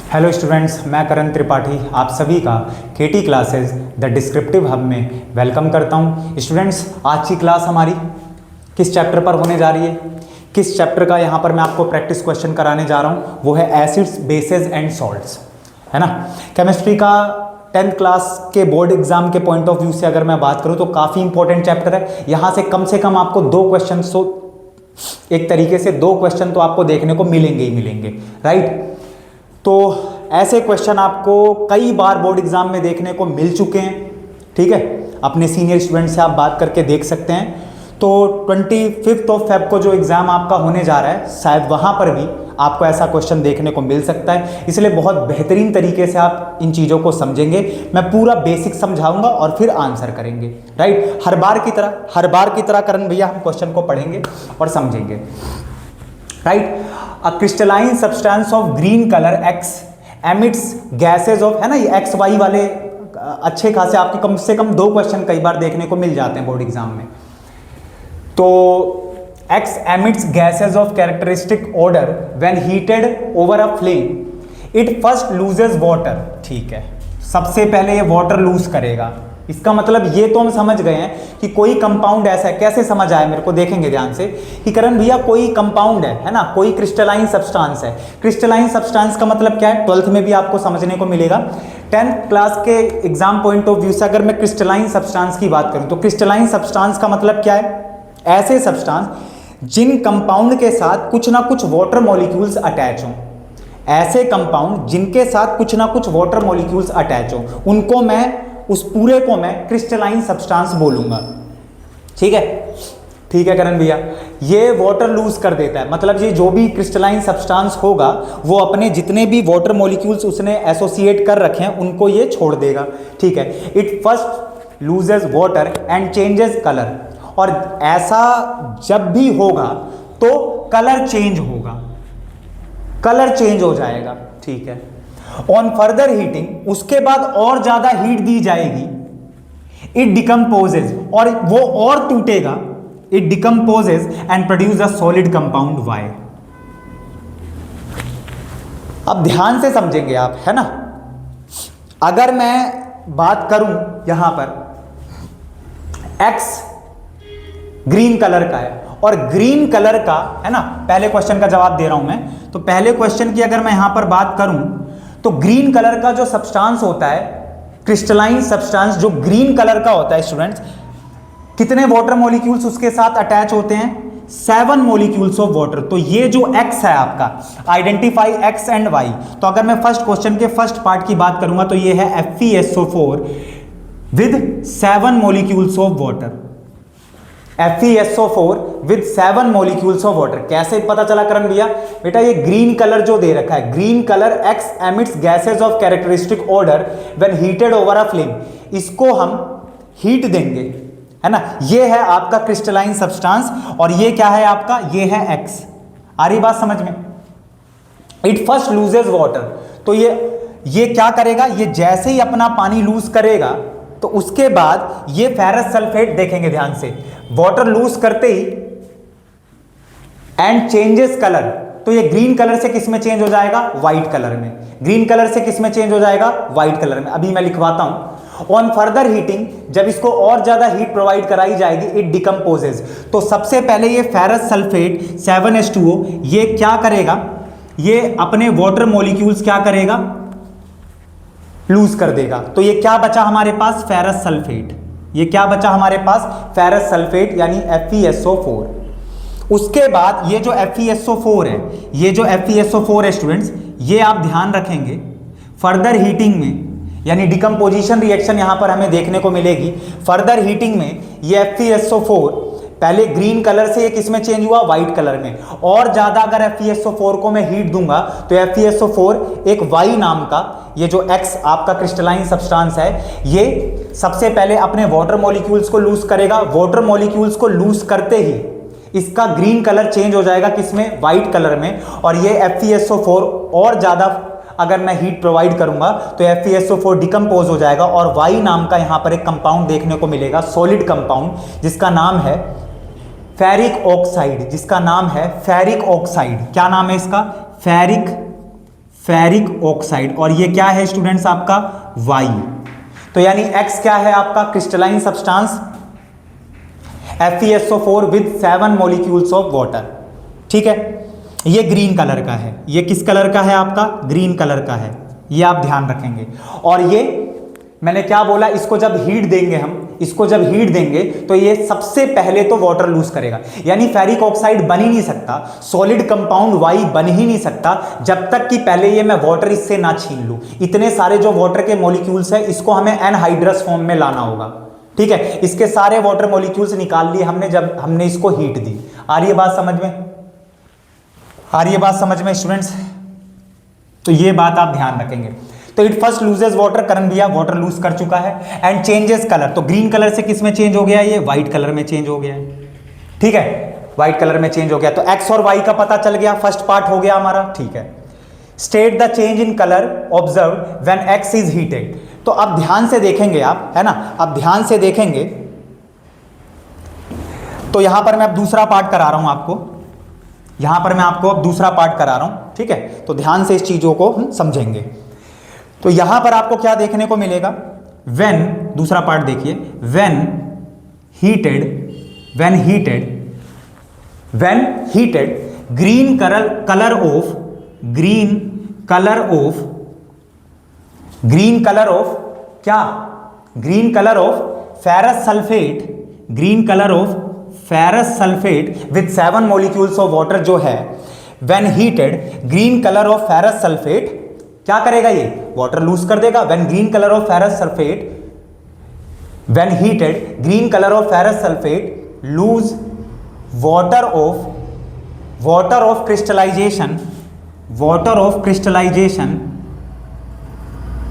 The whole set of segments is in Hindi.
हेलो स्टूडेंट्स, मैं करण त्रिपाठी आप सभी का केटी क्लासेस द डिस्क्रिप्टिव हब में वेलकम करता हूं। स्टूडेंट्स, आज की क्लास हमारी किस चैप्टर पर होने जा रही है? किस चैप्टर का यहाँ पर मैं आपको प्रैक्टिस क्वेश्चन कराने जा रहा हूँ, वो है एसिड्स, बेसेस एंड सॉल्ट्स, है ना। केमिस्ट्री का 10th क्लास के बोर्ड एग्जाम के पॉइंट ऑफ व्यू से अगर मैं बात करूँ तो काफ़ी इंपॉर्टेंट चैप्टर है। यहाँ से कम आपको दो क्वेश्चन, एक तरीके से दो क्वेश्चन तो आपको देखने को मिलेंगे ही मिलेंगे, राइट। तो ऐसे क्वेश्चन आपको कई बार बोर्ड एग्जाम में देखने को मिल चुके हैं, ठीक है। अपने सीनियर स्टूडेंट से आप बात करके देख सकते हैं। तो 25 फेब को जो एग्ज़ाम आपका होने जा रहा है, शायद वहाँ पर भी आपको ऐसा क्वेश्चन देखने को मिल सकता है। इसलिए बहुत बेहतरीन तरीके से आप इन चीज़ों को समझेंगे। मैं पूरा बेसिक समझाऊंगा और फिर आंसर करेंगे, राइट। हर बार की तरह करण भैया हम क्वेश्चन को पढ़ेंगे और समझेंगे, right. A crystalline substance of green colour X emits gases of, है ना, ये एक्स वाई वाले अच्छे खासे आपके कम से कम दो क्वेश्चन कई बार देखने को मिल जाते हैं बोर्ड एग्जाम में। तो X emits gases of characteristic odor when heated over a flame. It first loses water. ठीक है, सबसे पहले ये वाटर लूज करेगा। इसका मतलब ये तो हम समझ गए हैं कि कोई कंपाउंड ऐसा है। कैसे समझ आया मेरे को, देखेंगे ध्यान से कि करण भैया कोई कंपाउंड है ना, कोई क्रिस्टलाइन सब्सटेंस है। क्रिस्टलाइन सब्सटेंस का मतलब क्या है, 12th में भी आपको समझने को मिलेगा। 10th क्लास के एग्जाम पॉइंट ऑफ व्यू से अगर मैं क्रिस्टलाइन सब्सटेंस की बात करूं तो क्रिस्टलाइन सब्सटेंस का मतलब क्या है, ऐसे सब्सटेंस जिन कंपाउंड के साथ कुछ ना कुछ वाटर मॉलिक्यूल्स अटैच हों। ऐसे कंपाउंड जिनके साथ कुछ ना कुछ वाटर मॉलिक्यूल्स अटैच हों, उनको मैं, उस पूरे को मैं क्रिस्टलाइन सब्सटेंस बोलूंगा। ठीक है करण भैया, ये वाटर लूज कर देता है। मतलब ये जो भी क्रिस्टलाइन सब्सटेंस होगा वो अपने जितने भी वाटर मॉलिक्यूल्स उसने एसोसिएट कर रखे हैं उनको ये छोड़ देगा, ठीक है। It first loses water and changes colour. और ऐसा जब भी होगा तो कलर चेंज होगा, कलर चेंज हो जाएगा, ठीक है। ऑन फर्दर हीटिंग, उसके बाद और ज्यादा हीट दी जाएगी, इट डिकम्पोजेज, और वो और टूटेगा, it decomposes and produce a solid compound Y. अब ध्यान से समझेंगे आप, है ना। अगर मैं बात करूं यहां पर एक्स ग्रीन कलर का है और ग्रीन कलर का, है ना, पहले क्वेश्चन का जवाब दे रहा हूं मैं। तो पहले क्वेश्चन की अगर मैं यहां पर बात करूं तो ग्रीन कलर का जो सब्सटेंस होता है, क्रिस्टलाइन सब्सटेंस जो ग्रीन कलर का होता है स्टूडेंट्स, कितने वाटर मॉलिक्यूल्स उसके साथ अटैच होते हैं? 7 मॉलिक्यूल्स ऑफ वाटर। तो ये जो X है आपका, आइडेंटिफाई X एंड Y। तो अगर मैं फर्स्ट क्वेश्चन के फर्स्ट पार्ट की बात करूंगा तो ये है FeSO4 with 7 molecules of water. FeSO4 with 7 molecules of water. कैसे पता चला करण भैया? बेटा ये ग्रीन कलर जो दे रखा है, green colour X emits gases of characteristic odour when heated over a flame. इसको हम हीट देंगे, है ना। ये है आपका क्रिस्टलाइन सब्सटेंस और ये क्या है आपका, ये है X। आ रही बात समझ में? It first loses water. तो ये क्या करेगा, ये जैसे ही अपना पानी लूज करेगा तो उसके बाद ये फेरस सल्फेट, देखेंगे ध्यान से, वाटर लूज करते ही एंड चेंजेस कलर। तो ये ग्रीन कलर से किस में चेंज हो जाएगा? व्हाइट कलर में। ग्रीन कलर से किस में चेंज हो जाएगा? व्हाइट कलर में। अभी मैं लिखवाता हूं। ऑन फर्दर हीटिंग, जब इसको और ज्यादा हीट प्रोवाइड कराई जाएगी, इट डिकम्पोजेज। तो सबसे पहले ये फेरस सल्फेट 7H2O ये क्या करेगा, ये अपने वाटर मॉलिक्यूल्स क्या करेगा, लूज कर देगा। तो ये क्या बचा हमारे पास? Ferrous sulphate. ये क्या बचा हमारे पास? फेरस सल्फेट यानी FeSO4। उसके बाद ये जो FeSO4 है, ये जो FeSO4 है स्टूडेंट्स, ये आप ध्यान रखेंगे फर्दर हीटिंग में, यानी डिकम्पोजिशन रिएक्शन यहां पर हमें देखने को मिलेगी। फर्दर हीटिंग में ये FeSO4 पहले ग्रीन कलर से ये किस में चेंज हुआ? व्हाइट कलर में। और ज्यादा अगर FeSO4 को मैं हीट दूंगा तो FeSO4 एक Y नाम का, ये जो X आपका क्रिस्टलाइन सब्सटेंस है, ये सबसे पहले अपने वाटर मॉलिक्यूल्स को लूज करेगा। वाटर मॉलिक्यूल्स को लूज करते ही इसका ग्रीन कलर चेंज हो जाएगा किसमें? व्हाइट कलर में। और ये FeSO4 और ज्यादा अगर मैं हीट प्रोवाइड करूंगा तो FeSO4 डिकम्पोज हो जाएगा और Y नाम का यहां पर एक कंपाउंड देखने को मिलेगा, सॉलिड कंपाउंड, जिसका नाम है फेरिक ऑक्साइड। जिसका नाम है फेरिक ऑक्साइड। क्या नाम है इसका? फेरिक फेरिक ऑक्साइड, और ये क्या है स्टूडेंट्स आपका वाई। तो यानी X क्या है आपका crystalline substance FeSO4 with 7 molecules of water. ठीक है, ये ग्रीन कलर का है, ये किस कलर का है आपका ग्रीन कलर का है, ये आप ध्यान रखेंगे। और ये मैंने क्या बोला, इसको जब हीट देंगे हम, इसको जब हीट देंगे तो ये सबसे पहले तो वाटर लूज करेगा, यानी फेरिक ऑक्साइड बन ही नहीं सकता, सॉलिड कंपाउंड वाई बन ही नहीं सकता जब तक कि पहले ये मैं वाटर इससे ना छीन लूं। इतने सारे जो वाटर के मॉलिक्यूल्स है इसको हमें एनहाइड्रस फॉर्म में लाना होगा। ठीक है, इसके सारे वाटर मॉलिक्यूल्स निकाल लिए हमने जब हमने इसको हीट दी। आ रही है बात समझ में, आ रही है बात समझ में स्टूडेंट्स? तो ये बात आप ध्यान रखेंगे। तो इट फर्स्ट लूजेस वाटर, करण भैया वाटर लूज कर चुका है, एंड चेंजेस कलर, तो ग्रीन कलर से किस में चेंज हो गया, ये व्हाइट कलर में चेंज हो गया है। ठीक है, व्हाइट कलर में चेंज हो गया, तो एक्स और वाई का पता चल गया, फर्स्ट पार्ट हो गया हमारा। ठीक है, state the change in colour observe when x is heated. तो अब ध्यान से देखेंगे आप, है ना, अब ध्यान से देखेंगे तो यहां पर मैं अब दूसरा पार्ट करा रहा हूं आपको, यहां पर मैं आपको अब दूसरा पार्ट करा रहा हूं। ठीक है, तो ध्यान से इस चीजों को हम समझेंगे। तो यहां पर आपको क्या देखने को मिलेगा, व्हेन, दूसरा पार्ट देखिए, when heated, when heated, when heated green colour of, green colour of, green colour of क्या, green colour of ferrous sulphate, green colour of ferrous sulphate with 7 molecules of water जो है, when heated green colour of ferrous sulphate क्या करेगा, ये वाटर लूज कर देगा। When green colour of ferrous sulphate, when heated green colour of ferrous sulphate lose water of crystallisation, water of crystallisation,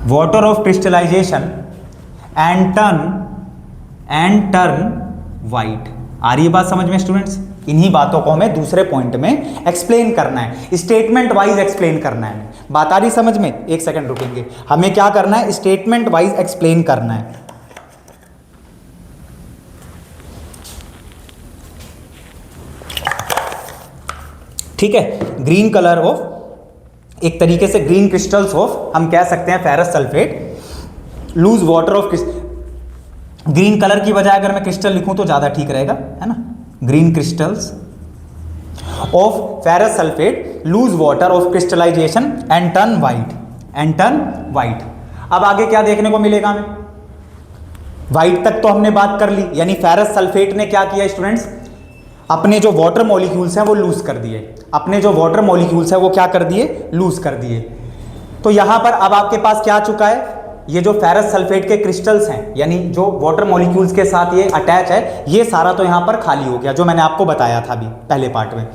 water of crystallisation and turn white. आ रही है बात समझ में स्टूडेंट्स? इन्हीं बातों को हमें दूसरे पॉइंट में एक्सप्लेन करना है, स्टेटमेंट वाइज एक्सप्लेन करना है। बात आ रही समझ में? एक सेकंड रुकेंगे, हमें क्या करना है, स्टेटमेंट वाइज एक्सप्लेन करना है। ठीक है, ग्रीन कलर ऑफ, एक तरीके से ग्रीन क्रिस्टल्स ऑफ हम कह सकते हैं ferrous sulphate lose water of, green colour की बजाय अगर मैं क्रिस्टल लिखूं तो ज्यादा ठीक रहेगा, है ना, green crystals of ferrous sulphate lose water of crystallisation and turn white, and turn white. अब आगे क्या देखने को मिलेगा हमें, वाइट तक तो हमने बात कर ली, यानी फेरस सल्फेट ने क्या किया स्टूडेंट्स, अपने जो वाटर मॉलिक्यूल्स हैं वो लूज कर दिए, अपने जो वाटर मॉलिक्यूल्स हैं वो क्या कर दिए, लूज कर दिए। तो यहां पर अब आपके पास क्या आ चुका है, ये जो फेरस सल्फेट के क्रिस्टल्स हैं, यानी जो वाटर मॉलिक्यूल्स के साथ ये अटैच है, ये सारा तो यहां पर खाली हो गया, जो मैंने आपको बताया था अभी पहले पार्ट में,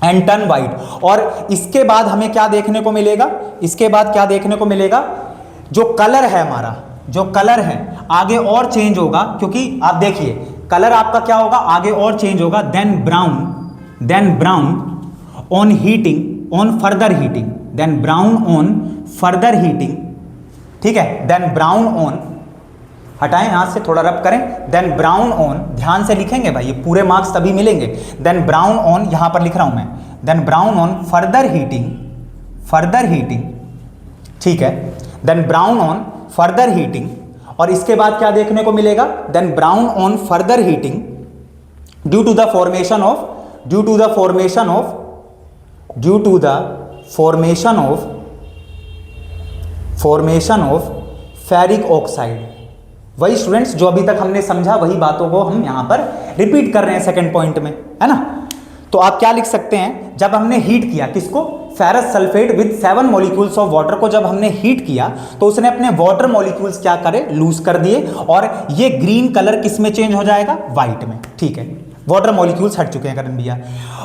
एंड टर्न वाइट। और इसके बाद हमें क्या देखने को मिलेगा, इसके बाद क्या देखने को मिलेगा, जो कलर है हमारा, जो कलर है आगे और चेंज होगा, क्योंकि आप देखिए कलर आपका क्या होगा, आगे और चेंज होगा, then brown on heating, on further heating, then brown on further heating. ठीक है, देन ब्राउन ऑन, हटाएं हाथ से, थोड़ा रब करें, देन ब्राउन ऑन, ध्यान से लिखेंगे भाई, ये पूरे मार्क्स तभी मिलेंगे। देन ब्राउन ऑन, यहां पर लिख रहा हूं मैं, then brown on further heating, further heating. ठीक है, then brown on further heating, और इसके बाद क्या देखने को मिलेगा, then brown on further heating due to the formation of, due to the formation of, due to the formation of, formation of ferric oxide. वही स्टूडेंट्स जो अभी तक हमने समझा, वही बातों को हम यहां पर रिपीट कर रहे हैं सेकंड पॉइंट में, है ना। तो आप क्या लिख सकते हैं, जब हमने हीट किया किसको, ferrous sulphate with 7 molecules of water को जब हमने हीट किया तो उसने अपने वाटर मॉलिक्यूल्स क्या करे, लूज कर दिए, और ये ग्रीन कलर किस में चेंज हो जाएगा, व्हाइट में। ठीक है, वाटर मॉलिक्यूल्स हट चुके हैं करण भैया।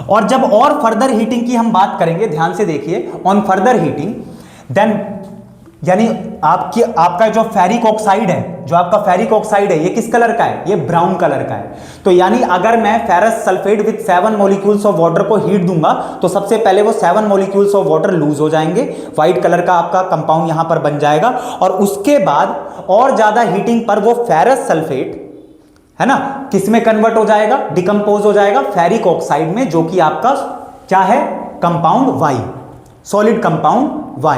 और जब और फर्दर हीटिंग की हम बात करेंगे, ध्यान से देखिए, ऑन फर्दर हीटिंग, देन यानी आपका जो फेरिक ऑक्साइड है, जो आपका फेरिक ऑक्साइड है, ये किस कलर का है, ये ब्राउन कलर का है। तो यानी अगर मैं ferrous sulphate with 7 molecules of water को हीट दूंगा तो सबसे पहले वो 7 मॉलिक्यूल्स ऑफ वाटर लूज हो जाएंगे, व्हाइट कलर का आपका कंपाउंड यहां पर बन जाएगा, और उसके बाद और ज्यादा हीटिंग पर वो फेरस सल्फेट, है ना, किस में कन्वर्ट हो जाएगा, डिकम्पोज हो जाएगा फेरिक ऑक्साइड में, जो कि आपका क्या है, compound Y. Solid compound Y।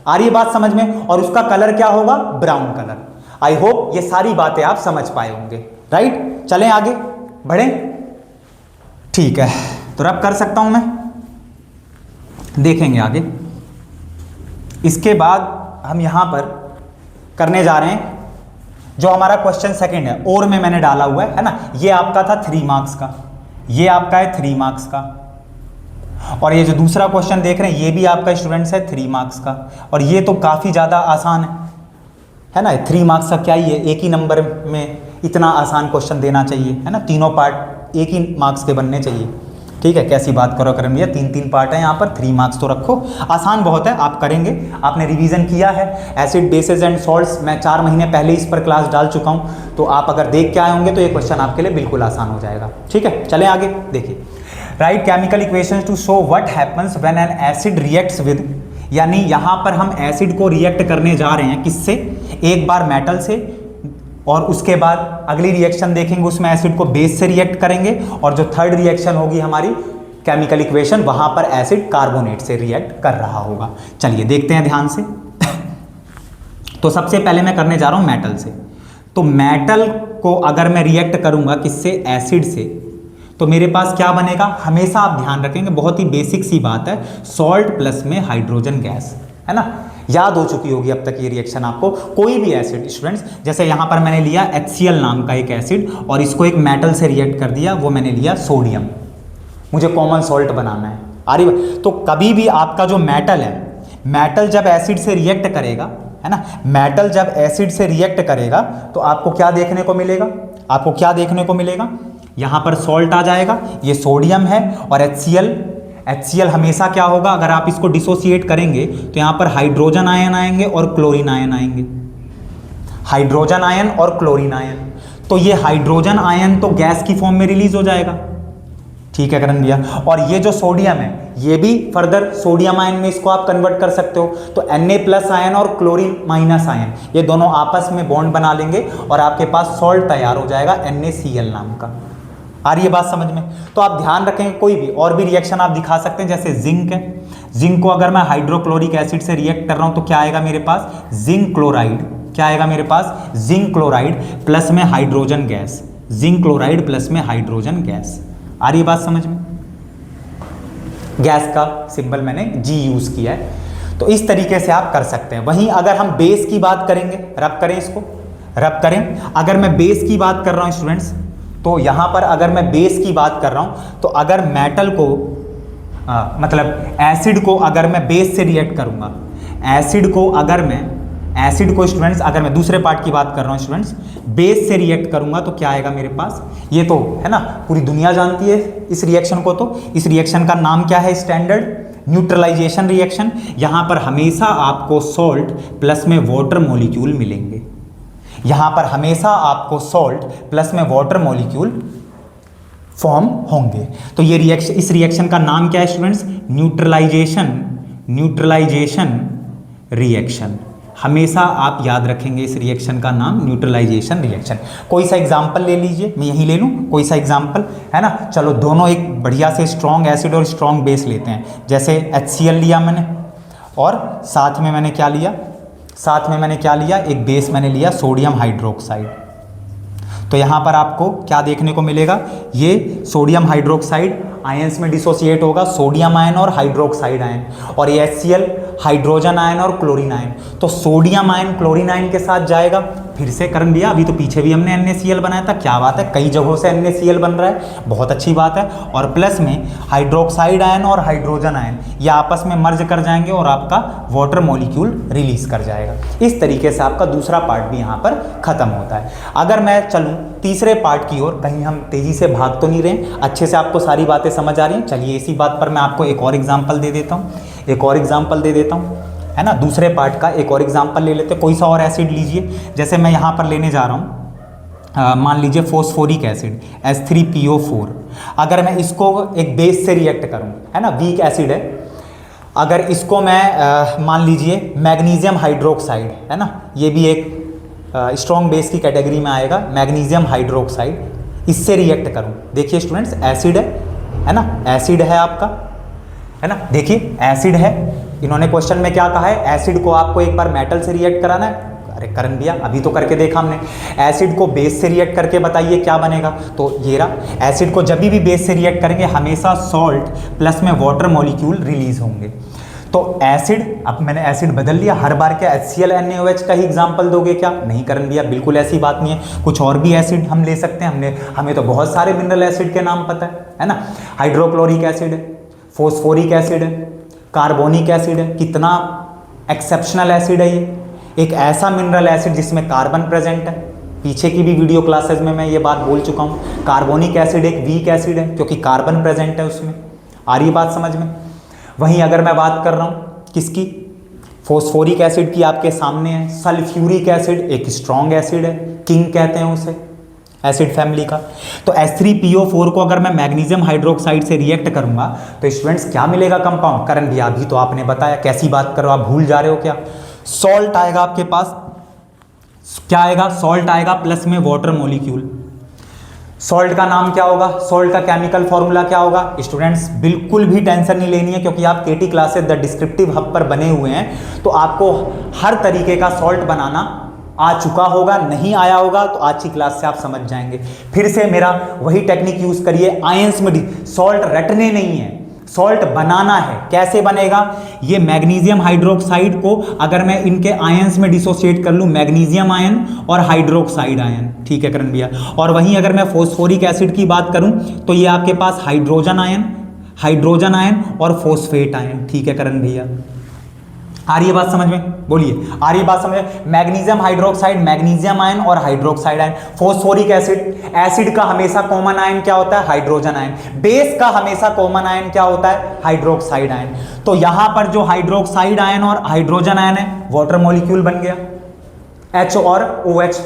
आ रही है बात समझ में? और उसका कलर क्या होगा? Brown colour. आई होप ये सारी बातें आप समझ पाए होंगे, राइट। चलें आगे बढ़े, ठीक है। तो रब कर सकता हूं मैं, देखेंगे आगे। इसके बाद हम यहां पर करने जा रहे हैं जो हमारा क्वेश्चन सेकंड है, और में मैंने डाला हुआ है ना। ये आपका था 3 मार्क्स का, ये आपका है 3 मार्क्स का, और ये जो दूसरा क्वेश्चन देख रहे हैं ये भी आपका स्टूडेंट्स है 3 मार्क्स का। और ये तो काफ़ी ज़्यादा आसान है ना। 3 मार्क्स का क्या ही है, एक ही नंबर में इतना आसान क्वेश्चन देना चाहिए, है ना। तीनों पार्ट एक ही मार्क्स के बनने चाहिए, ठीक है। कैसी बात करो करें भैया, 3 पार्ट है यहाँ पर, 3 मार्क्स तो रखो। आसान बहुत है, आप करेंगे, आपने रिवीजन किया है। एसिड बेसिस एंड सॉल्ट्स मैं 4 महीने पहले इस पर क्लास डाल चुका हूँ, तो आप अगर देख के आए होंगे तो ये क्वेश्चन आपके लिए बिल्कुल आसान हो जाएगा, ठीक है। चलें आगे, देखिए। Write chemical equations to show what happens when an acid reacts with, यानी यहाँ पर हम एसिड को रिएक्ट करने जा रहे हैं किससे? एक बार मेटल से, और उसके बाद अगली रिएक्शन देखेंगे उसमें एसिड को बेस से रिएक्ट करेंगे, और जो थर्ड रिएक्शन होगी हमारी केमिकल इक्वेशन, वहां पर एसिड कार्बोनेट से रिएक्ट कर रहा होगा। चलिए देखते हैं ध्यान से। तो सबसे पहले मैं करने जा रहा हूं मेटल से। तो मेटल को अगर मैं रिएक्ट करूंगा किससे? एसिड से, तो मेरे पास क्या बनेगा? हमेशा आप ध्यान रखेंगे, बहुत ही बेसिक सी बात है, सॉल्ट प्लस में हाइड्रोजन गैस, है ना। याद हो चुकी होगी अब तक ये रिएक्शन आपको। कोई भी एसिड स्टूडेंट्स, जैसे यहाँ पर मैंने लिया HCl नाम का एक एसिड, और इसको एक मेटल से रिएक्ट कर दिया, वो मैंने लिया सोडियम, मुझे कॉमन सॉल्ट बनाना है। अरे तो कभी भी आपका जो मेटल है, मेटल जब एसिड से रिएक्ट करेगा, है ना, मेटल जब एसिड से रिएक्ट करेगा तो आपको क्या देखने को मिलेगा? आपको क्या देखने को मिलेगा? यहाँ पर सॉल्ट आ जाएगा, ये सोडियम है, और HCl हमेशा क्या होगा? अगर आप इसको डिसोसिएट करेंगे तो यहाँ पर हाइड्रोजन आयन आएंगे और क्लोरीन आयन आएंगे, हाइड्रोजन आयन और क्लोरीन आयन। तो ये हाइड्रोजन आयन तो गैस की फॉर्म में रिलीज हो जाएगा, ठीक है करण भैया। और ये जो सोडियम है ये भी फर्दर सोडियम आयन में इसको आप कन्वर्ट कर सकते हो। तो Na+ आयन और क्लोरीन माइनस आयन ये दोनों आपस में बॉन्ड बना लेंगे और आपके पास सॉल्ट तैयार हो जाएगा NaCl नाम का। आ रही है बात समझ में? तो आप ध्यान रखेंगे, कोई भी और भी रिएक्शन आप दिखा सकते हैं, जैसे जिंक है। जिंक को अगर मैं हाइड्रोक्लोरिक एसिड से रिएक्ट कर रहा हूं तो क्या आएगा मेरे पास? Zinc chloride. क्या आएगा मेरे पास? जिंक क्लोराइड प्लस में hydrogen gas, zinc chloride plus में हाइड्रोजन गैस। आ रही है बात समझ में? गैस का सिंबल मैंने G यूज किया है। तो इस तरीके से आप कर सकते हैं। वहीं अगर हम बेस की बात करेंगे, रब करें इसको, रब करें। अगर मैं बेस की बात कर रहा हूं स्टूडेंट्स, तो यहां पर अगर मैं बेस की बात कर रहा हूं तो अगर मेटल को मतलब एसिड को अगर मैं बेस से रिएक्ट करूंगा, एसिड को स्टूडेंट्स अगर मैं दूसरे पार्ट की बात कर रहा हूं स्टूडेंट्स, बेस से रिएक्ट करूंगा तो क्या आएगा मेरे पास? ये तो है ना, पूरी दुनिया जानती है इस रिएक्शन को। तो इस रिएक्शन का नाम क्या है? Standard neutralisation reaction. यहां पर हमेशा आपको सॉल्ट प्लस में वाटर मॉलिक्यूल मिलेंगे, यहां पर हमेशा आपको सॉल्ट प्लस में वाटर मॉलिक्यूल फॉर्म होंगे। तो ये रिएक्शन, इस रिएक्शन का नाम क्या है स्टूडेंट्स? Neutralisation reaction. हमेशा आप याद रखेंगे इस रिएक्शन का नाम न्यूट्रलाइजेशन रिएक्शन। कोई सा एग्जांपल ले लीजिए, मैं यही ले लूं कोई सा एग्जांपल, है ना। चलो दोनों एक बढ़िया से स्ट्रॉन्ग एसिड और स्ट्रॉन्ग बेस लेते हैं। जैसे HCl लिया मैंने, और साथ में मैंने क्या लिया? एक बेस मैंने लिया सोडियम हाइड्रोक्साइड। तो यहाँ पर आपको क्या देखने को मिलेगा? ये सोडियम हाइड्रोक्साइड आयंस में डिसोसिएट होगा, सोडियम आयन और हाइड्रोक्साइड आयन, और ये HCl हाइड्रोजन आयन और क्लोरीन आयन। तो सोडियम आयन क्लोरीन आयन के साथ जाएगा। फिर से कर दिया, अभी तो पीछे भी हमने NaCl बनाया था। क्या बात है, कई जगहों से NaCl बन रहा है, बहुत अच्छी बात है। और प्लस में हाइड्रोक्साइड आयन और हाइड्रोजन आयन ये आपस में मर्ज कर जाएंगे और आपका वाटर मॉलिक्यूल रिलीज कर जाएगा। इस तरीके से आपका दूसरा पार्ट भी यहाँ पर खत्म होता है। अगर मैं चलूँ तीसरे पार्ट की ओर, कहीं हम तेजी से भाग तो नहीं रहे, अच्छे से आपको सारी बातें समझ आ रही हैं? चलिए इसी बात पर मैं आपको एक और एग्जाम्पल दे देता हूँ, है ना। दूसरे पार्ट का एक और एग्जाम्पल ले लेते हैं। कोई सा और एसिड लीजिए, जैसे मैं यहाँ पर लेने जा रहा हूँ, मान लीजिए फॉस्फोरिक एसिड H3PO4। अगर मैं इसको एक बेस से रिएक्ट करूँ, है ना, वीक एसिड है, अगर इसको मैं मान लीजिए मैग्नीशियम हाइड्रोक्साइड, है ना, ये भी एक स्ट्रॉन्ग बेस की कैटेगरी में आएगा, मैग्नीशियम हाइड्रोक्साइड, इससे रिएक्ट करूँ। देखिए स्टूडेंट्स, एसिड है ना, एसिड है आपका, है ना। देखिए एसिड है, इन्होंने क्वेश्चन में क्या कहा है, एसिड को आपको एक बार मेटल से रिएक्ट कराना है। अरे करण भैया अभी तो करके देखा हमने, एसिड को बेस से रिएक्ट करके बताइए क्या बनेगा। तो ये रहा, एसिड को जब भी बेस से रिएक्ट करेंगे हमेशा सॉल्ट प्लस में वाटर मॉलिक्यूल रिलीज होंगे। तो एसिड, अब मैंने एसिड बदल लिया, हर बार क्या HCl NaOH का ही एग्जाम्पल दोगे क्या? नहीं करण भैया बिल्कुल ऐसी बात नहीं है, कुछ और भी एसिड हम ले सकते हैं। हमें तो बहुत सारे मिनरल एसिड के नाम पता है ना। हाइड्रोक्लोरिक एसिड है, फोस्फोरिक एसिड है, कार्बोनिक एसिड है, कितना एक्सेप्शनल एसिड है ये। एक ऐसा मिनरल एसिड जिसमें कार्बन प्रेजेंट है, पीछे की भी वीडियो क्लासेस में मैं ये बात बोल चुका हूँ। कार्बोनिक एसिड एक वीक एसिड है क्योंकि कार्बन प्रेजेंट है उसमें। आ रही बात समझ में? वहीं अगर मैं बात कर रहा हूँ किसकी, फोस्फोरिक एसिड की, आपके सामने है। सल्फ्यूरिक एसिड एक स्ट्रॉन्ग एसिड है, किंग कहते हैं उसे एसिड फैमिली का। तो H3PO4 को अगर मैं मैग्नीशियम हाइड्रोक्साइड से रिएक्ट करूंगा तो स्टूडेंट्स क्या मिलेगा कंपाउंड? करण भैया अभी तो आपने बताया, कैसी बात कर रहे हो आप, भूल जा रहे हो क्या? सॉल्ट आएगा आपके पास, क्या आएगा? सॉल्ट आएगा प्लस में वाटर मॉलिक्यूल। सॉल्ट का नाम क्या होगा? सॉल्ट का केमिकल फॉर्मूला क्या होगा? स्टूडेंट्स बिल्कुल भी टेंशन नहीं लेनी है क्योंकि आप केटी क्लासेस द डिस्क्रिप्टिव हब पर बने हुए हैं, तो आपको हर तरीके का सॉल्ट बनाना आ चुका होगा। नहीं आया होगा तो आज की क्लास से आप समझ जाएंगे। फिर से मेरा वही टेक्निक यूज करिए, आयंस में सॉल्ट रटने नहीं है, सॉल्ट बनाना है। कैसे बनेगा? ये मैग्नीशियम हाइड्रोक्साइड को अगर मैं इनके आयंस में डिसोसिएट कर लूं, मैग्नीशियम आयन और हाइड्रोक्साइड आयन, ठीक है करण भैया। और वहीं अगर मैं फोस्फोरिक एसिड की बात करूं तो ये आपके पास हाइड्रोजन आयन और फोस्फेट आयन, ठीक है करण भैया। आ रही है बात समझ में? बोलिए, आ रही है बात समझ में? मैग्नीशियम हाइड्रोक्साइड, मैग्नीशियम आयन और hydroxide ion. Phosphoric acid, acid का हमेशा कॉमन आयन क्या होता है? Hydrogen ion. बेस का हमेशा कॉमन आयन क्या होता है? Hydroxide ion. तो यहां पर जो हाइड्रोक्साइड आयन और हाइड्रोजन आयन है, वाटर मॉलिक्यूल बन गया, H और OH,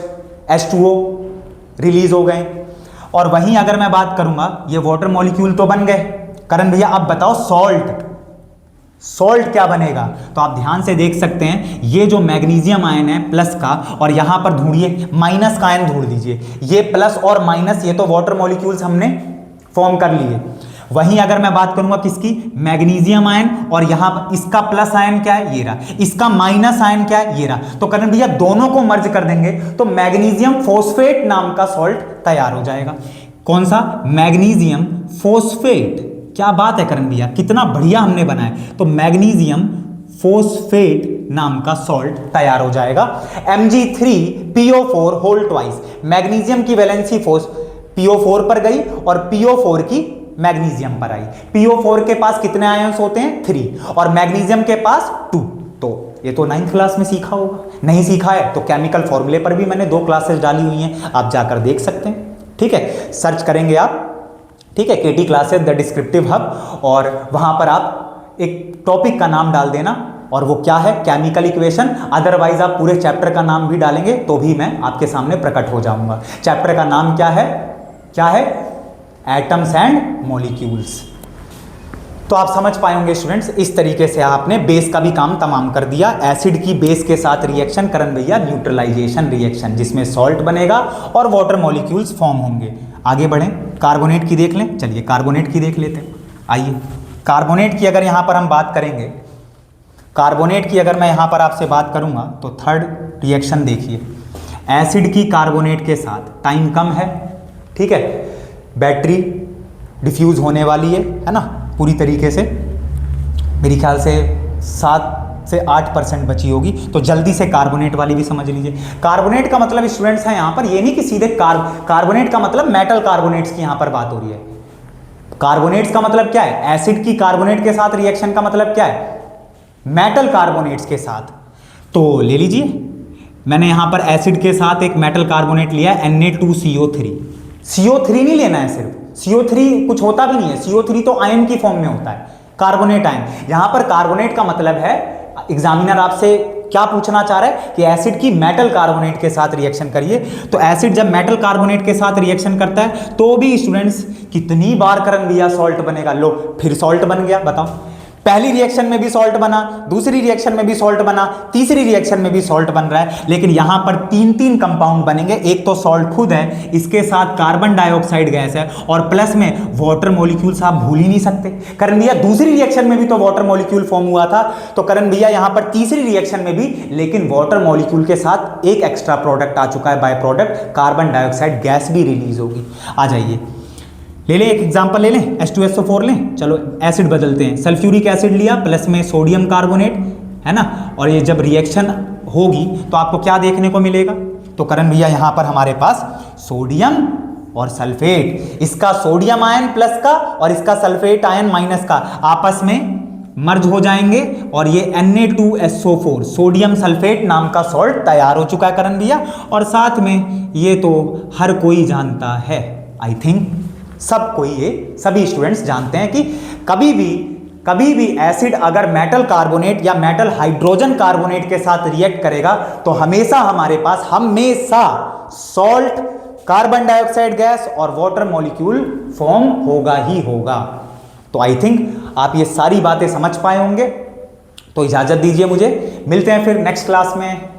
H2O रिलीज हो गए। और वहीं अगर मैं बात करूंगा, ये वाटर मॉलिक्यूल तो बन गए। करण भैया अब बताओ सॉल्ट क्या बनेगा? तो आप ध्यान से देख सकते हैं, ये जो मैग्नीशियम आयन है प्लस का, और यहां पर ढूंढिए माइनस का आयन ढूंढ दीजिए। ये प्लस और माइनस, ये तो वाटर मॉलिक्यूल्स हमने फॉर्म कर लिए। वहीं अगर मैं बात करूंगा किसकी, मैग्नीशियम आयन, और यहां इसका प्लस आयन क्या है? ये रहा। इसका माइनस आयन क्या है? ये रहा। तो करण भैया दोनों को मर्ज कर देंगे तो मैग्नीशियम फोस्फेट नाम का सॉल्ट तैयार हो जाएगा। कौन सा? Magnesium phosphate. क्या बात है करण भैया, कितना बढ़िया हमने बनाया। तो मैग्नीशियम फोस्फेट नाम का सॉल्ट तैयार हो जाएगा। Mg3PO4 होल ट्वाइस, मैग्नीशियम की वैलेंसी फोर्स PO4 पर गई और PO4 की मैग्नीशियम पर आई। PO4 के पास कितने आयंस होते हैं? 3, और मैग्नीशियम के पास 2। तो ये तो 9th क्लास में सीखा होगा, नहीं सीखा है तो केमिकल फॉर्मूले पर भी मैंने 2 क्लासेस डाली हुई हैं, आप जाकर देख सकते हैं। ठीक है, सर्च करेंगे आप, ठीक है, केटी क्लासेस द डिस्क्रिप्टिव हब, और वहां पर आप एक टॉपिक का नाम डाल देना, और वो क्या है? Chemical equation. अदरवाइज आप पूरे चैप्टर का नाम भी डालेंगे तो भी मैं आपके सामने प्रकट हो जाऊंगा। चैप्टर का नाम क्या है? क्या है? Atoms and molecules. तो आप समझ पाएंगे स्टूडेंट्स, इस तरीके से आपने बेस का भी काम तमाम कर दिया। एसिड की बेस के साथ रिएक्शन, करण भैया न्यूट्रलाइजेशन रिएक्शन, जिसमें सॉल्ट बनेगा और वाटर मॉलिक्यूल्स फॉर्म होंगे। आगे बढ़ें, कार्बोनेट की देख लें। चलिए कार्बोनेट की देख लेते हैं। आइए, कार्बोनेट की अगर यहाँ पर हम बात करेंगे, कार्बोनेट की अगर मैं यहाँ पर आपसे बात करूँगा तो थर्ड रिएक्शन देखिए, एसिड की कार्बोनेट के साथ टाइम कम है, ठीक है, बैटरी डिफ्यूज़ होने वाली है ना पूरी तरीके से, मेरी ख्याल से 7 से 8% बची होगी, तो जल्दी से कार्बोनेट वाली भी समझ लीजिए। कार्बोनेट का मतलब स्टूडेंट्स है यहाँ पर, ये नहीं कि सीधे कार्बोनेट का मतलब मेटल कार्बोनेट्स की यहाँ पर बात हो रही है। कार्बोनेट्स का मतलब क्या है? एसिड की कार्बोनेट के साथ रिएक्शन का मतलब क्या है? मेटल कार्बोनेट्स के साथ। तो ले लीजिए, मैंने यहाँ पर एसिड के साथ एक मेटल कार्बोनेट लिया है, Na2CO3। CO3 नहीं लेना है सिर्फ, CO3 कुछ होता भी नहीं है, CO3 तो आयन की फॉर्म में होता है, कार्बोनेट आयन। यहां पर कार्बोनेट का मतलब है, एग्जामिनर आपसे क्या पूछना चाह रहा है कि एसिड की मेटल कार्बोनेट के साथ रिएक्शन करिए। तो एसिड जब मेटल कार्बोनेट के साथ रिएक्शन करता है तो भी स्टूडेंट्स कितनी बार करण भैया सॉल्ट बनेगा? लो फिर सॉल्ट बन गया, बताओ पहली रिएक्शन में भी सॉल्ट बना, दूसरी रिएक्शन में भी सॉल्ट बना, तीसरी रिएक्शन में भी सॉल्ट बन रहा है, लेकिन यहां पर तीन तीन कंपाउंड बनेंगे। एक तो सॉल्ट खुद है, इसके साथ कार्बन डाइऑक्साइड गैस है, और प्लस में वाटर मॉलिक्यूल्स आप भूल ही नहीं सकते। करण भैया दूसरी रिएक्शन में भी तो वाटर मॉलिक्यूल फॉर्म हुआ था, तो करण भैया यहां पर तीसरी रिएक्शन में भी, लेकिन वाटर मॉलिक्यूल के साथ एक एक्स्ट्रा प्रोडक्ट आ चुका है, by product carbon dioxide gas भी रिलीज होगी। आ जाइए ले लें, एक एग्जांपल ले लें, H2SO4 लें। चलो एसिड बदलते हैं, सल्फ्यूरिक एसिड लिया प्लस में सोडियम कार्बोनेट, है ना, और ये जब रिएक्शन होगी तो आपको क्या देखने को मिलेगा? तो करण भैया यहां पर हमारे पास सोडियम और सल्फेट, इसका सोडियम आयन प्लस का और इसका सल्फेट आयन माइनस का आपस में मर्ज हो जाएंगे, और ये Na2SO4 सोडियम सल्फेट नाम का सॉल्ट तैयार हो चुका है करण भैया। और साथ में ये तो हर कोई जानता है, आई थिंक सब कोई, ये सभी स्टूडेंट्स जानते हैं कि कभी भी एसिड अगर मेटल कार्बोनेट या मेटल हाइड्रोजन कार्बोनेट के साथ रिएक्ट करेगा तो हमेशा हमारे पास सॉल्ट, कार्बन डाइऑक्साइड गैस और वाटर मॉलिक्यूल फॉर्म होगा ही होगा। तो आई थिंक आप ये सारी बातें समझ पाए होंगे। तो इजाजत दीजिए मुझे, मिलते हैं फिर नेक्स्ट क्लास में।